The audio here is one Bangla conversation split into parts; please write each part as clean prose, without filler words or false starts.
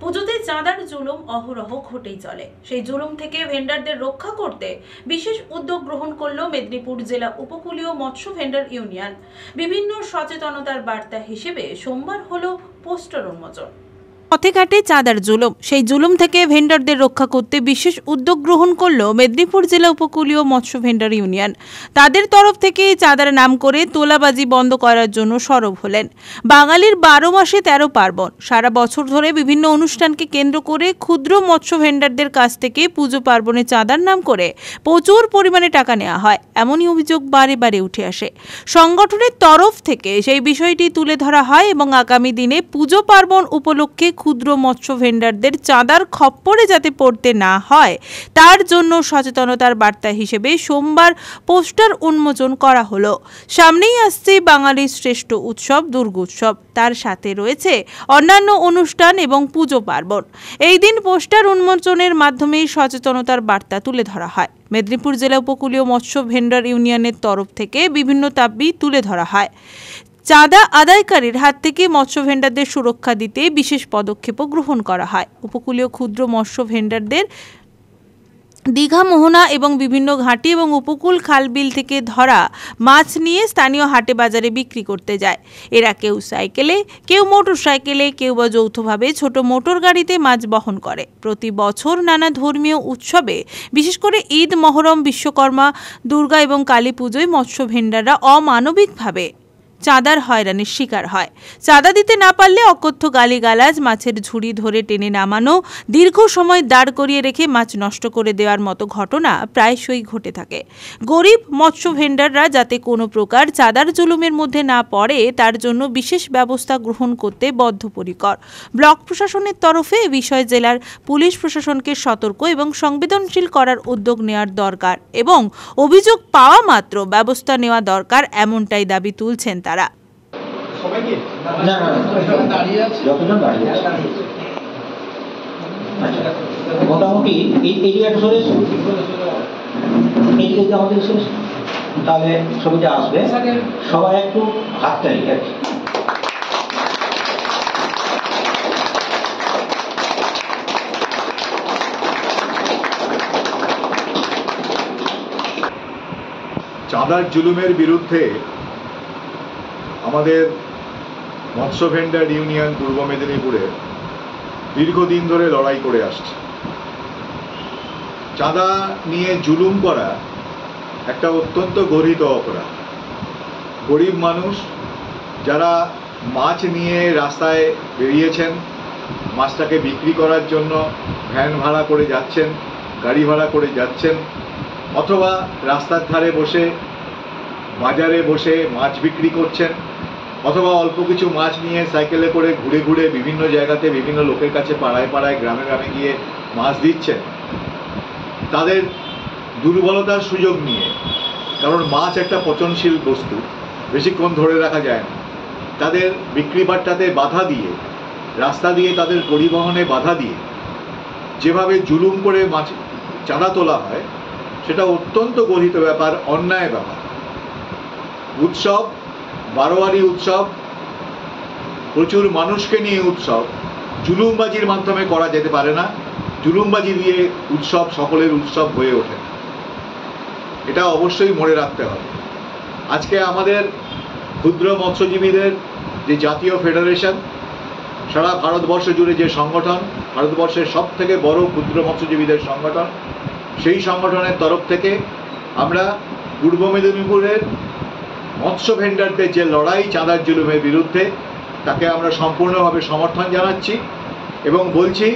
পুজোতে চাঁদার জুলুম অহরহ ঘটেই চলে। সেই জুলুম থেকে ভেন্ডারদের রক্ষা করতে বিশেষ উদ্যোগ গ্রহণ করলো মেদিনীপুর জেলা উপকূলীয় মৎস্য ভেন্ডার ইউনিয়ন। বিভিন্ন সচেতনতার বার্তা হিসেবে সোমবার হলো পোস্টার উন্মোচন। পথে ঘাটে চাঁদার জুলুম, সেই জুলুম থেকে ভেন্ডারদের রক্ষা করতে বিশেষ উদ্যোগ গ্রহণ করলো মেদিনীপুর জেলা উপকূলীয় মৎস্য ভেন্ডার ইউনিয়ন। তাদের তরফ থেকে চাঁদার নাম করে তোলাবাজি বন্ধ করার জন্য সরব হলেন। বাঙালির 12 মাসে 13 পার্বণ। সারা বছর ধরে বিভিন্ন অনুষ্ঠানকে কেন্দ্র করে ক্ষুদ্র মৎস্য ভেন্ডারদের কাছ থেকে পুজো পার্বণে চাঁদার নাম করে প্রচুর পরিমাণে টাকা নেওয়া হয়, এমনই অভিযোগ বারে বারে উঠে আসে। সংগঠনের তরফ থেকে সেই বিষয়টি তুলে ধরা হয় এবং আগামী দিনে পুজো পার্বণ উপলক্ষে ক্ষুদ্র মৎস্য ভেন্ডারদের চাঁদার খপ্পরে যাতে পড়তে না হয় তার জন্য সচেতনতার বার্তা হিসেবে সোমবার পোস্টার উন্মোচন করা হলো। সামনেই আসছে বাঙালির শ্রেষ্ঠ উৎসব দুর্গোৎসব, তার সাথে রয়েছে অন্যান্য অনুষ্ঠান এবং পুজো পার্বণ। এই দিন পোস্টার উন্মোচনের মাধ্যমে সচেতনতার বার্তা তুলে ধরা হয়। মেদিনীপুর জেলা উপকূলীয় মৎস্য ভেন্ডার ইউনিয়নের তরফ থেকে বিভিন্ন দাবি তুলে ধরা হয়। চাঁদা আদায়কারীর হাত থেকে মৎস্য ভেন্ডারদের সুরক্ষা দিতে বিশেষ পদক্ষেপও গ্রহণ করা হয়। উপকূলীয় ক্ষুদ্র মৎস্য ভেন্ডারদের দীঘা, মোহনা এবং বিভিন্ন ঘাটি এবং উপকূল খালবিল থেকে ধরা মাছ নিয়ে স্থানীয় হাটে বাজারে বিক্রি করতে যায়। এরা কেউ সাইকেলে, কেউ মোটর সাইকেলে, কেউ বা যৌথভাবে ছোট মোটর গাড়িতে মাছ বহন করে। প্রতি বছর নানা ধর্মীয় উৎসবে, বিশেষ করে ঈদ, মহরম, বিশ্বকর্মা, দুর্গা এবং কালী পুজোয় মৎস্য ভেন্ডাররা অমানবিকভাবে চাঁদার হয়রানির শিকার হয়। চাঁদা দিতে না পারলে অকথ্য গালিগালাজ, মাছের ঝুড়ি ধরে টেনে নামানো, দীর্ঘ সময় দাঁড় করিয়ে রেখে মাছ নষ্ট করে দেওয়ার মতো ঘটনা প্রায়শই ঘটে থাকে। গরিব মৎস্য ভেন্ডাররা যাতে কোনো প্রকার চাঁদার জুলুমের মধ্যে না পড়ে তার জন্য বিশেষ ব্যবস্থা গ্রহণ করতে বদ্ধপরিকর। ব্লক প্রশাসনের তরফে এ বিষয়ে জেলার পুলিশ প্রশাসনকে সতর্ক এবং সংবেদনশীল করার উদ্যোগ নেওয়ার দরকার এবং অভিযোগ পাওয়া মাত্র ব্যবস্থা নেওয়া দরকার, এমনটাই দাবি তুলছেন তারা। মোটামুটি তাহলে ছবিটা আসবে, সবাই একটু হাততালি। চাঁদার জুলুমের বিরুদ্ধে আমাদের মৎস্য ভেন্ডার ইউনিয়ন পূর্ব মেদিনীপুরে দীর্ঘদিন ধরে লড়াই করে আসছে। চাঁদা নিয়ে জুলুম করা একটা অত্যন্ত গর্হিত অপরাধ। গরিব মানুষ যারা মাছ নিয়ে রাস্তায় বেরিয়েছেন, মাছটাকে বিক্রি করার জন্য ভ্যান ভাড়া করে যাচ্ছেন, গাড়ি ভাড়া করে যাচ্ছেন, অথবা রাস্তার ধারে বসে বাজারে বসে মাছ বিক্রি করছেন, অথবা অল্প কিছু মাছ নিয়ে সাইকেলে করে ঘুরে ঘুরে বিভিন্ন জায়গাতে বিভিন্ন লোকের কাছে পাড়ায় পাড়ায় গ্রামে গ্রামে গিয়ে মাছ দিচ্ছেন। তাদের দুর্বলতার সুযোগ নিয়ে, কারণ মাছ একটা পচনশীল বস্তু, বেশিক্ষণ ধরে রাখা যায় না, তাদের বিক্রি বাট্টাতে বাধা দিয়ে, রাস্তা দিয়ে তাদের পরিবহনে বাধা দিয়ে যেভাবে জুলুম করে মাছ চাঁদা তোলা হয় সেটা অত্যন্ত গর্হিত ব্যাপার, অন্যায় ব্যাপার। উৎসব, বারোয়ারি উৎসব, প্রচুর মানুষকে নিয়ে উৎসব, জুলুমবাজির মাধ্যমে করা যেতে পারে না। জুলুমবাজি দিয়ে উৎসব সকলের উৎসব হয়ে ওঠে, এটা অবশ্যই মনে রাখতে হবে। আজকে আমাদের ক্ষুদ্র মৎস্যজীবীদের যে জাতীয় ফেডারেশন, সারা ভারতবর্ষ জুড়ে যে সংগঠন, ভারতবর্ষের সব থেকে বড় ক্ষুদ্র মৎস্যজীবীদের সংগঠন, সেই সংগঠনের তরফ থেকে আমরা পূর্ব মেদিনীপুরের মৎস্য ভেন্ডারদের যে লড়াই চাঁদার জুলুমের বিরুদ্ধে, তাকে আমরা সম্পূর্ণভাবে সমর্থন জানাচ্ছি এবং বলছি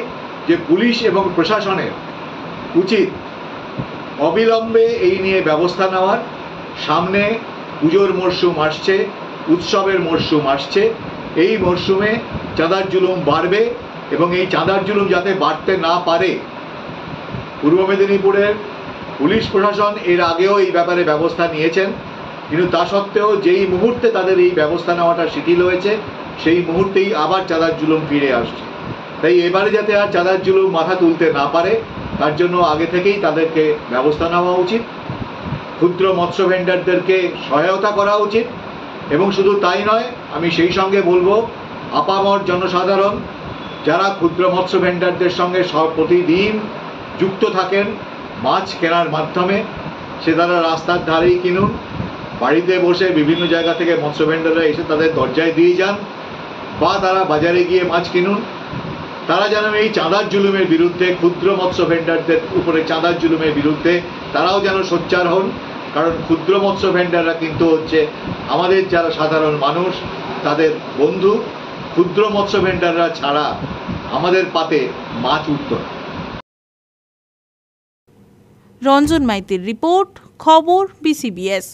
যে পুলিশ এবং প্রশাসনের উচিত অবিলম্বে এই নিয়ে ব্যবস্থা নেওয়ার। সামনে পুজোর মরশুম আসছে, উৎসবের মরশুম আসছে, এই মরশুমে চাঁদার জুলুম বাড়বে এবং এই চাঁদার জুলুম যাতে বাড়তে না পারে, পূর্ব মেদিনীপুরের পুলিশ প্রশাসন এর আগেও এই ব্যাপারে ব্যবস্থা নিয়েছেন, কিন্তু তা সত্ত্বেও যেই মুহূর্তে তাদের এই ব্যবস্থা নেওয়াটা শিথিল হয়েছে সেই মুহূর্তেই আবার চাঁদার জুলুম ফিরে আসছে। তাই এবারে যাতে আর চাঁদার জুলুম মাথা তুলতে না পারে তার জন্য আগে থেকেই তাদেরকে ব্যবস্থা নেওয়া উচিত। ক্ষুদ্র মৎস্য ভেন্ডারদেরকে সহায়তা করা উচিত এবং শুধু তাই নয়, আমি সেই সঙ্গে বলবো আপামর জনসাধারণ যারা ক্ষুদ্র মৎস্য ভেন্ডারদের সঙ্গে প্রতিদিন যুক্ত থাকেন মাছ কেনার মাধ্যমে, সে তারা রাস্তার ধারেই কিনুন, বাড়িতে বসে বিভিন্ন জায়গা থেকে মৎস্য ভেন্ডাররা এসে তাদের দরজায় দিয়ে যান, বা তারা বাজারে গিয়ে মাছ কিনুন। তারা যেন এই চাঁদার জুলুমের বিরুদ্ধে, ক্ষুদ্র মৎস্য ভেন্ডারদের উপরে চাঁদার জুলুমের বিরুদ্ধে তারাও যেন সোচ্চার হন। কারণ ক্ষুদ্র মৎস্য ভেন্ডাররা কিন্তু হচ্ছে আমাদের যারা সাধারণ মানুষ তাদের বন্ধু। ক্ষুদ্র মৎস্য ভেন্ডাররা ছাড়া আমাদের পাতে মাছ উঠত না। রঞ্জন মাইতির রিপোর্ট, খবর BCBS।